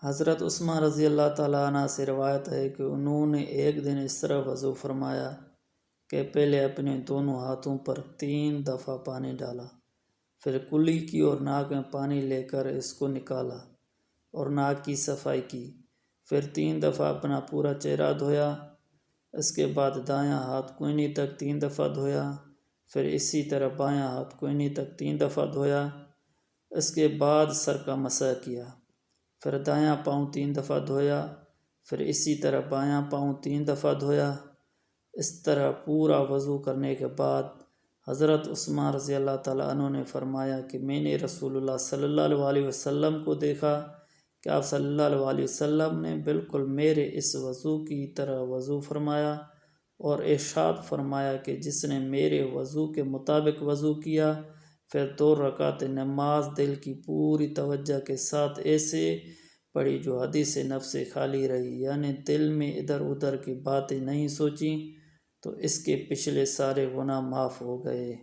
حضرت عثمان رضی اللہ تعالیٰ عنہ سے روایت ہے کہ انہوں نے ایک دن اس طرح وضو فرمایا کہ پہلے اپنے دونوں ہاتھوں پر 3 دفعہ پانی ڈالا، پھر کلی کی اور ناک میں پانی لے کر اس کو نکالا اور ناک کی صفائی کی، پھر 3 دفعہ اپنا پورا چہرہ دھویا، اس کے بعد دایاں ہاتھ کوہنی تک 3 دفعہ دھویا، پھر اسی طرح بایاں ہاتھ کوہنی تک 3 دفعہ دھویا، اس کے بعد سر کا مسح کیا، پھر دایاں پاؤں 3 دفعہ دھویا، پھر اسی طرح بایاں پاؤں 3 دفعہ دھویا۔ اس طرح پورا وضو کرنے کے بعد حضرت عثمان رضی اللہ تعالیٰ عنہ نے فرمایا کہ میں نے رسول اللہ صلی اللہ علیہ وسلم کو دیکھا کہ آپ صلی اللہ علیہ وسلم نے بالکل میرے اس وضو کی طرح وضو فرمایا، اور ارشاد فرمایا کہ جس نے میرے وضو کے مطابق وضو کیا پھر 2 رکعت نماز دل کی پوری توجہ کے ساتھ ایسے پڑھی جو حدیث نفس سے خالی رہی، یعنی دل میں ادھر ادھر کی باتیں نہیں سوچیں، تو اس کے پچھلے سارے گناہ معاف ہو گئے۔